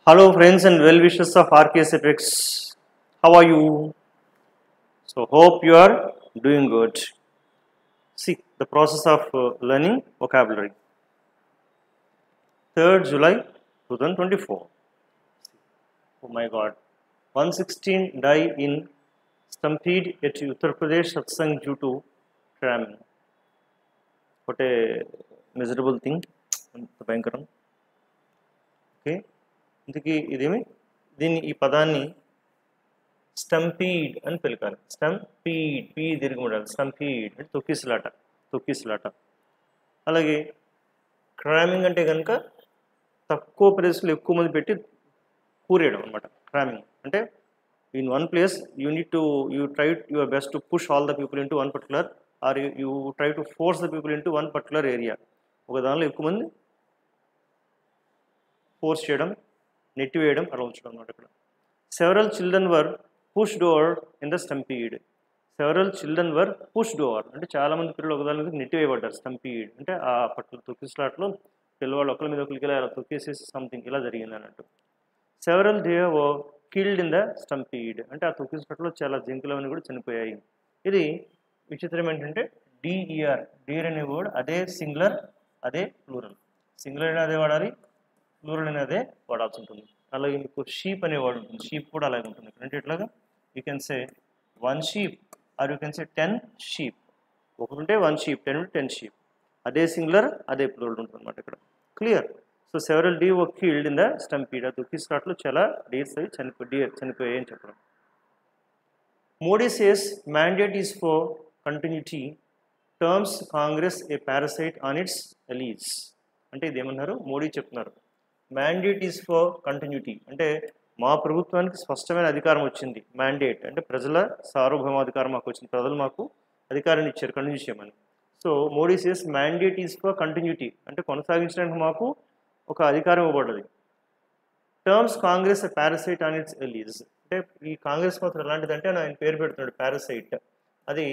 Hello friends and well wishers of RK Citrix. How are you? So hope you are doing good. See the process of learning vocabulary. 3rd July 2024. Oh my God. 116 die in stampede at Uttar Pradesh Satsang due to cramming. What a miserable thing. భయంకరం. Okay ఇందుకే ఇదేమి ఈ పదాన్ని స్టంపీడ్ అని పిలకాలి. స్టంపీడ్ P దీర్ఘం ఉండాలి. స్టంపీడ్ అంటే తొక్కిసలాట. అలాగే క్రామింగ్ అంటే కనుక తక్కువ ప్లేస్లో ఎక్కువ మంది పెట్టి కూరేయడం అనమాట. క్రామింగ్ అంటే in one place you try your best to push all the people into one particular or you try to force the people into one particular area. ఒక దానిలో ఎక్కువ మంది ఫోర్స్ చేయడం, నెట్టివేయడం అలా ఉంచడం అనమాట. ఇక్కడ several children were pushed over in the stampede. అంటే చాలామంది పిల్లలు ఒకదాని మీద నెట్టివేయబడ్డారు. స్టంపీడ్ అంటే ఆ పర్టికులర్ తొక్కిసలాట్లో పిల్లవాళ్ళు ఒకరి మీద ఒకరికి ఇలా తొక్కేసేసి సంథింగ్ ఇలా జరిగింది అన్నట్టు. Several deer were killed in the stampede అంటే ఆ తొక్కిసలాట్లో చాలా జింకలవన్నీ కూడా చనిపోయాయి. ఇది విచిత్రం ఏంటంటే డీర్ అనే వర్డ్ అదే సింగులర్ అదే ప్లూరల్. సింగులర్ అయినా అదే వాడాలి, ప్లూరల్ అనేది అదే వాడాల్సి ఉంటుంది. అలాగే మీకు షీప్ అనే వర్డ్ ఉంటుంది. షీప్ కూడా అలాగే ఉంటుంది. అంటే ఇట్లాగా you can say 1 sheep or you can say 10 sheep. ఒకటి ఉంటే 1 sheep, 10 ఉంటే 10 sheep. అదే సింగులర్ అదే ప్లూరల్ ఉంటుంది అనమాట ఇక్కడ. Clear. So several deer were killed in the stampede. ఆ తొక్కిసలాట్లో చాలా డీర్స్ అవి చనిపోయాయి అని చెప్పడం. Modi says mandate is for continuity terms Congress a parasite on its allies. అంటే ఇదేమన్నారు, మోడీ చెప్తున్నారు మ్యాండేట్ ఈజ్ ఫర్ కంటిన్యూటీ అంటే మా ప్రభుత్వానికి స్పష్టమైన అధికారం వచ్చింది. మ్యాండేట్ అంటే ప్రజల సార్వభౌమాధికారం మాకు వచ్చింది, ప్రజలు మాకు అధికారాన్ని ఇచ్చారు కంటిన్యూ చేయమని. So Modi says mandate is for continuity అంటే కొనసాగించడానికి మాకు ఒక అధికారం ఇవ్వబడ్డది. Terms Congress parasite on its allies అంటే ఈ కాంగ్రెస్ మాత్రం ఎలాంటిదంటే ఆయన పేరు పెడుతున్నాడు పారాసైట్. అది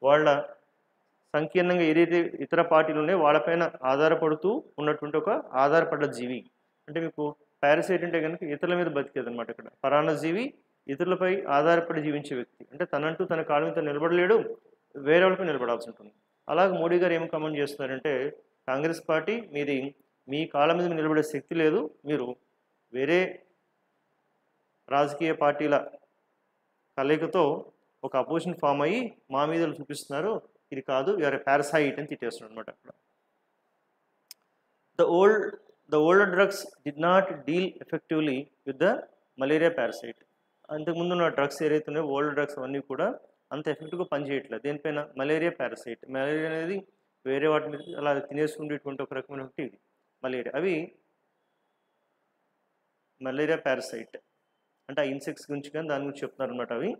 వాళ్ళ సంకీర్ణంగా ఏదైతే ఇతర పార్టీలు ఉన్నాయో వాళ్ళపైన ఆధారపడుతూ ఉన్నటువంటి ఒక ఆధారపడ్డ జీవి. అంటే మీకు పారాసైట్ అంటే కనుక ఇతరుల మీద బతికేది అనమాట. ఇక్కడ పరాన్నజీవి ఇతరులపై ఆధారపడి జీవించే వ్యక్తి. అంటే తనంటూ తన కాళ్ళ మీద నిలబడలేడు, వేరే వాళ్ళపై నిలబడాల్సి ఉంటుంది. అలాగే మోడీ గారు ఏం కమెంట్ చేస్తున్నారంటే కాంగ్రెస్ పార్టీ మీది మీ కాళ్ళ మీద నిలబడే శక్తి లేదు, మీరు వేరే రాజకీయ పార్టీల కలయికతో ఒక అపోజిషన్ ఫామ్ అయ్యి మా మీద చూపిస్తున్నారు, ఇది కాదు, యూఆర్ ఏ పారాసైట్ అని తిట్టేస్తున్నాడు అనమాట. అక్కడ The older drugs did not deal effectively with the malaria parasite. అంతకుముందు ఉన్న డ్రగ్స్ ఏదైతే ఉన్నాయో ఓల్డ్ డ్రగ్స్ అవన్నీ కూడా అంత ఎఫెక్టివ్గా పనిచేయట్లేదు దేనిపైన, మలేరియా పారాసైట్. మలేరియా అనేది వేరే వాటి మీద అలా తినేసుకునేటువంటి ఒక రకమైన ఇది మలేరియా. అవి మలేరియా పారాసైట్ అంటే ఆ ఇన్సెక్ట్స్ గురించి కానీ దాని గురించి చెప్తున్నారు అనమాట. అవి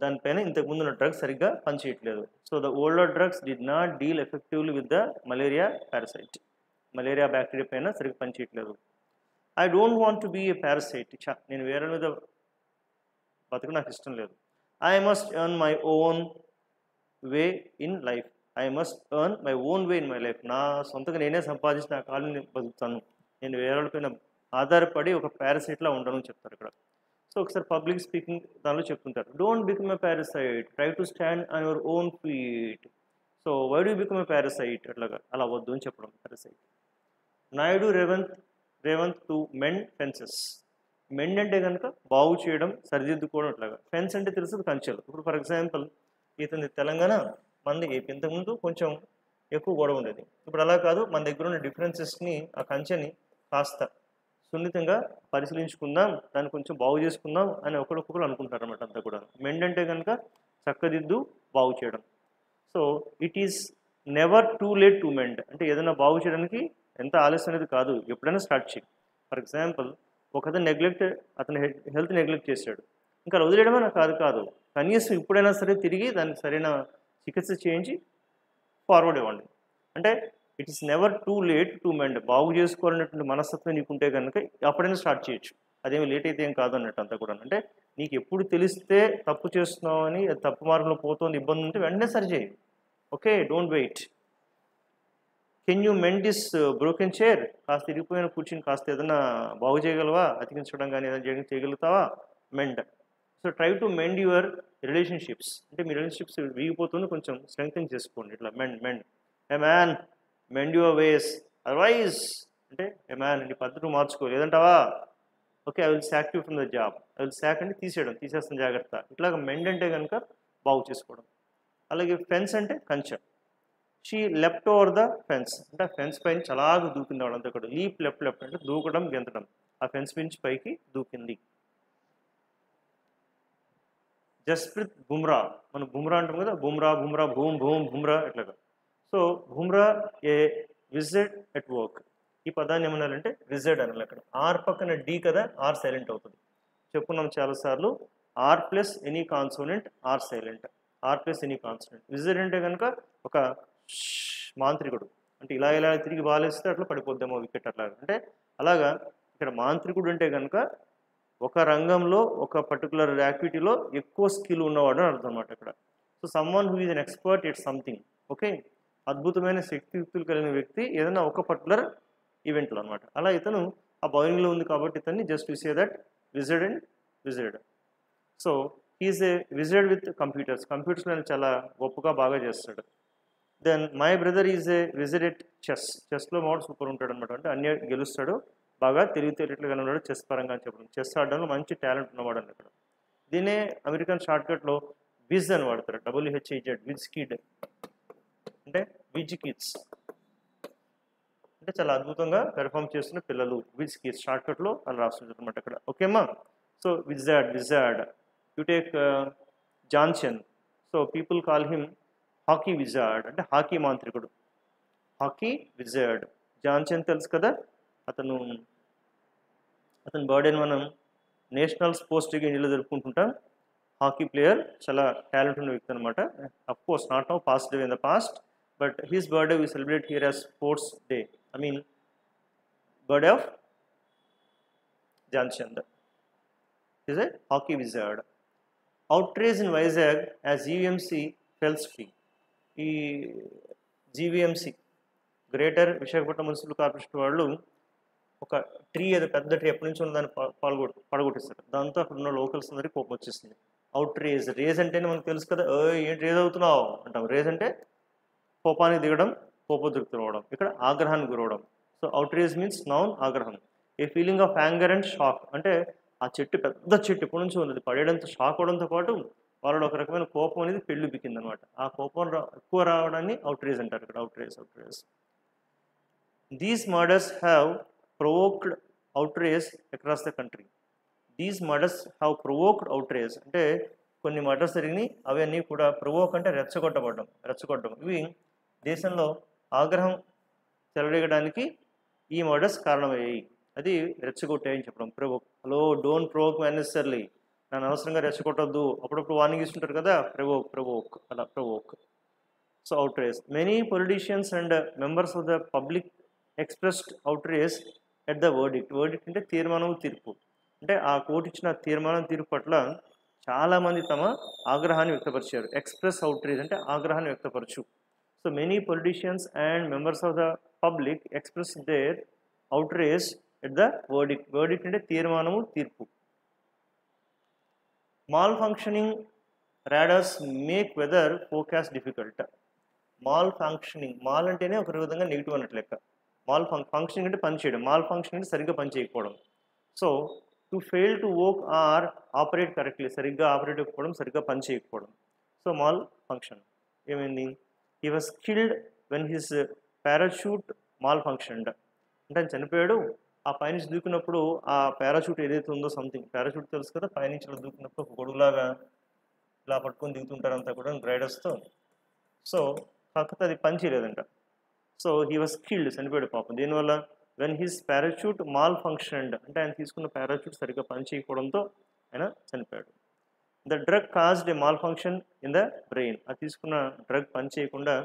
దానిపైన ఇంతకుముందు ఉన్న డ్రగ్స్ సరిగ్గా పనిచేయట్లేదు. So the older drugs did not deal effectively with the malaria parasite. Malaria bacteria పైన సరిగ్గా పనిచేయట్లేదు. I don't want to be a parasite. నేను వేరే మీద బతుకు నాకు ఇష్టం లేదు. I must earn my own way in life. నా సొంతంగా నేనే సంపాదించి నా కాళ్ళని నేను బతుకుతాను, నేను వేరే వాళ్ళపైన ఆధారపడి ఒక పారాసైట్లా ఉండను చెప్తారు ఇక్కడ. సో ఒకసారి పబ్లిక్ స్పీకింగ్ దానిలో చెప్తుంటారు, don't become a parasite, try to stand on your own feet. So why do become a parasite అలా వద్దు అని చెప్పడం. Parasite. Naidu Revanth to mend fences. Mend అంటే కనుక బాగు చేయడం, సరిదిద్దుకోవడం. అట్లాగా ఫెన్స్ అంటే తెలుసు కంచెలు. ఇప్పుడు ఫర్ ఎగ్జాంపుల్ ఇతని తెలంగాణ మనది ఏపీ, ఇంతకుముందు కొంచెం ఎక్కువ గొడవ ఉండేది. ఇప్పుడు అలా కాదు, మన దగ్గర ఉన్న డిఫరెన్సెస్ని ఆ కంచెని కాస్త సున్నితంగా పరిశీలించుకుందాం, దాన్ని కొంచెం బాగు చేసుకుందాం అని ఒకరికొకరు అనుకుంటారు అన్నమాట అంతా కూడా. మెండ్ అంటే కనుక చక్కదిద్దు, బాగు చేయడం. So it is never too late to mend అంటే ఏదైనా బాగు చేయడానికి ఎంత ఆలస్యం అనేది కాదు, ఎప్పుడైనా స్టార్ట్ చేయి. ఫర్ ఎగ్జాంపుల్ అతను హెల్త్ నెగ్లెక్ట్ చేశాడు, ఇంకా వదిలేయడమే నాకు కాదు, కనీసం ఇప్పుడైనా సరే తిరిగి దానికి సరైన చికిత్స చేయించి ఫార్వర్డ్ ఇవ్వండి. అంటే it is never too late to mend. బాగు చేసుకోవాలనేటువంటి మనస్తత్వం నీకుంటే కనుక అప్పుడైనా స్టార్ట్ చేయొచ్చు, అదేమి లేట్ అయితే ఏం కాదు అన్నట్టు అంతా కూడా. అంటే నీకు ఎప్పుడు తెలిస్తే తప్పు చేస్తున్నావు అని, తప్పు మార్గంలో పోతుంది, ఇబ్బంది ఉంటే వెంటనే సరి చేయి. Okay, don't wait. Can you mend this broken chair, కాస్త ఇరిగిపోయిన కూర్చుని కాస్త ఏదైనా బాగు చేయగలవా, అతికించడం కానీ ఏదైనా చేయగలుగుతావా, mend. So try to mend your relationships, అంటే మీ రిలేషన్షిప్స్ వీగిపోతుంది, కొంచెం స్ట్రెంగ్తన్ చేసుకోండి. ఇట్లా mend a man mend your ways, otherwise అంటే ఏ మ్యాన్ నీ పద్ధతి మార్చుకో, లేదంటావా okay I will sack you from the job. I will sack అంటే తీసేస్తాను జాగ్రత్త. ఇట్లాగ మెండ్ అంటే కనుక బాగు చేసుకోవడం. అలాగే ఫెన్స్ అంటే కంచె. She left over the fence, అంటే ఆ ఫెన్స్ పైన చలాగా దూకింది వాళ్ళంతా కూడా. లీప్ లెఫ్ట్ అంటే దూకడం గెంతడం, ఆ ఫెన్స్ నుంచి పైకి దూకింది. జస్ప్రీత్ బుమ్రా, మనం బుమ్రా అంటాం కదా, బుమ్రా బుమ్రా ఇట్లాగా. So Bumrah A visit at work, ఈ పదాన్ని ఏమన్నారంటే విజిట్ అనాలి. అక్కడ ఆర్ పక్కన డి కదా, ఆర్ సైలెంట్ అవుతుంది. చెప్పుకున్నాం చాలాసార్లు, R plus any consonant R silent, R plus any consonant. Visit అంటే కనుక ఒక మాంత్రికుడు, అంటే ఇలా తిరిగి బాలేస్తే అట్లా పడిపోద్దేమో వికెట్ అట్లాగా, అంటే అలాగా ఇక్కడ మాంత్రికుడు అంటే కనుక ఒక రంగంలో ఒక పర్టికులర్ యాక్టివిటీలో ఎక్కువ స్కిల్ ఉన్నవాడు అని అర్థం అన్నమాట ఇక్కడ. So someone who is an expert it something, okay, అద్భుతమైన శక్తియుక్తులు కలిగిన వ్యక్తి ఏదైనా ఒక పర్టికులర్ ఈవెంట్లో అనమాట. అలా ఇతను ఆ బౌలింగ్లో ఉంది కాబట్టి ఇతన్ని just we say that visited. So he is a visited with computers, కంప్యూటర్స్లో ఆయన చాలా గొప్పగా బాగా చేస్తాడు. Then my brother is a visited చెస్లో మాడు సూపర్ ఉంటాడు అనమాట, అంటే అన్ని గెలుస్తాడు, బాగా తెలివితేటలుగా ఉన్నాడు చెస్ పరంగా అని చెప్పడం. చెస్ ఆడడంలో మంచి టాలెంట్ ఉన్నవాడు అని అక్కడ. దీనే అమెరికన్ షార్ట్కట్లో విజ్ అని వాడతారు, WHIZ, విజ్ కిడ్ అంటే విజ్ కిడ్స్, అంటే చాలా అద్భుతంగా పెర్ఫామ్ చేస్తున్న పిల్లలు, విజ్ కిడ్స్ షార్ట్కట్లో అని రాస్తుంటారు అనమాట అక్కడ. ఓకేమ్మా. So wizard you take Johnson, so people call him hockey wizard, అంటే హాకీ మాంత్రికుడు, హాకీ విజార్డ్. జాన్సన్ తెలుసు కదా, అతని బర్త్డేని మనం నేషనల్ స్పోర్ట్స్ డే ఇండియాలో జరుపుకుంటుంటాం. హాకీ ప్లేయర్, చాలా టాలెంట్ ఉన్న వ్యక్తి అనమాట. Of course not now, past day in the past, but his birthday we celebrate here as sports day, I mean birthday of Dhyan Chand. Is a hockey wizard. Outrage in Vizag as GVMC feels free. ఈ GVMC greater Visakhapatnam municipal corporation వాళ్ళు ఒక tree, ఏదో పెద్ద tree ఎప్పటి నుంచి ఉన్న దాన్ని పడగొట్టిస్తారు. దాంతో అక్కడ ఉన్న లోకల్స్ అందరికీ కోపం వచ్చేసింది. అవుట్ రేజ్ అంటేనే మనకు తెలుసు కదా, ఏంటి రేజ్ అవుతున్నావు అంటాం. రేజ్ అంటే కోపానికి దిగడం, కోపోద్రిక్తులవడం, ఇక్కడ ఆగ్రహానికి గురవడం. So outrage means noun ఆగ్రహం. A feeling of anger and shock, అంటే ఆ చెట్టు పెద్ద చెట్టు ఎప్పటి నుంచి ఉన్నది, పడేయడంతో షాక్ అవడంతో పాటు వాళ్ళలో ఒక రకమైన కోపం అనేది పెళ్ళిపికింది అనమాట. ఆ కోపం ఎక్కువ రావడాన్ని అవుట్ రేజ్ అంటారు ఇక్కడ. Outrage. These murders have provoked outrage across the country. These murders have provoked outrage, అంటే కొన్ని మర్డర్స్ జరిగినాయి, అవన్నీ కూడా ప్రొవోక్ అంటే రెచ్చగొట్టడం. ఇవి దేశంలో ఆగ్రహం చెలరేగడానికి ఈ మర్డర్స్ కారణమయ్యాయి, అది రెచ్చగొట్టాయని చెప్పడం. Provoke, hello don't provoke unnecessarily, నన్ను అవసరంగా రెచ్చగొట్టద్దు, అప్పుడప్పుడు వార్నింగ్ ఇస్తుంటారు కదా, ప్రొవోక్ అలా provoke. So outrage. Many politicians and members of the public expressed outrage at the verdict. Verdict అంటే తీర్మానం, తీర్పు, అంటే ఆ కోర్టు ఇచ్చిన తీర్మానం, తీర్పు పట్ల చాలామంది తమ ఆగ్రహాన్ని వ్యక్తపరిచారు. ఎక్స్ప్రెస్ అవుట్రేజ్ అంటే ఆగ్రహాన్ని వ్యక్తపరచు. So many politicians and members of the public express their outrage at the verdict. Verdict అంటే తీర్మానము, తీర్పు. Malfunctioning radars make weather forecast difficult. Malfunctioning, mal అంటేనే ఒక విధంగా నెగిటివ్ అన్నట్లు లెక్క. మాల్ ఫంక్షనింగ్ అంటే పని చేయడం, మాల్ ఫంక్షనింగ్ అంటే సరిగ్గా పని చేయకపోవడం. So to fail to work or operate correctly, సరిగ్గా ఆపరేట్ అవ్వకపోవడం, సరిగ్గా పని చేయకపోవడం. సో మాల్ ఫంక్షన్ ఏమైంది, he was killed when his parachute malfunctioned, అంటే ఆయన చనిపోయాడు. ఆ పైనుంచి దూకినప్పుడు ఆ పారాషూట్ ఏదైతే ఉందో, సంథింగ్ పారాషూట్ తెలుసు కదా, పైనుంచి ఇలా దూకినప్పుడు ఒక గొడుగులాగా ఇలా పట్టుకొని దిగుతుంటారు అంతా కూడా రైడర్స్తో. సో కాకపోతే అది పని చేయలేదంట. సో హీ వాజ్ కిల్డ్, చనిపోయాడు పాపం. దీనివల్ల when his parachute malfunctioned, అంటే ఆయన తీసుకున్న పారాషూట్ సరిగ్గా పని చేయకపోవడంతో ఆయన చనిపోయాడు. The drug caused A mall function in the brain, అది తీసుకున్న డ్రగ్ పని చేయకుండా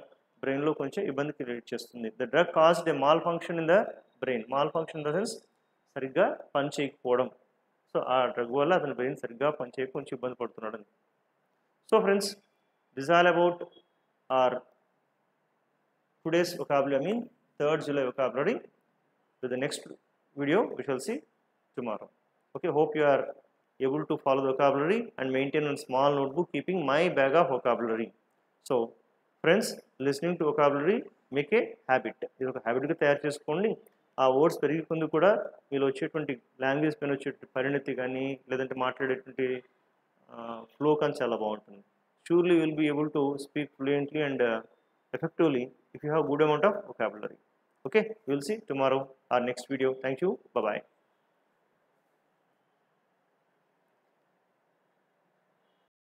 బ్రెయిన్లో కొంచెం ఇబ్బంది క్రియేట్ చేస్తుంది. The drug caused A mall function in the brain. Mall function in the sense సరిగ్గా పని చేయకపోవడం. సో ఆ డ్రగ్ వల్ల అతని బ్రెయిన్ సరిగ్గా పని చేయక కొంచెం ఇబ్బంది పడుతున్నాడు. So friends, this all about our today's vocabulary. I mean 3rd July vocabulary. With the next video, we shall see tomorrow. Okay, hope you are able to follow the vocabulary and maintain a small notebook keeping my bag of vocabulary. So, friends, listening to vocabulary make a habit. ఇది ఒక హ్యాబిట్గా తయారు చేసుకోండి. ఆ words పెరిగే కొంది కూడా మీలో వచ్చేటువంటి లాంగ్వేజ్ పైన వచ్చేటువంటి పరిణతి కానీ లేదంటే మాట్లాడేటువంటి ఫ్లో కానీ చాలా బాగుంటుంది. Surely you will be able to speak fluently and effectively if you have good amount of vocabulary. Okay, we will see tomorrow our next video. Thank you. Bye bye.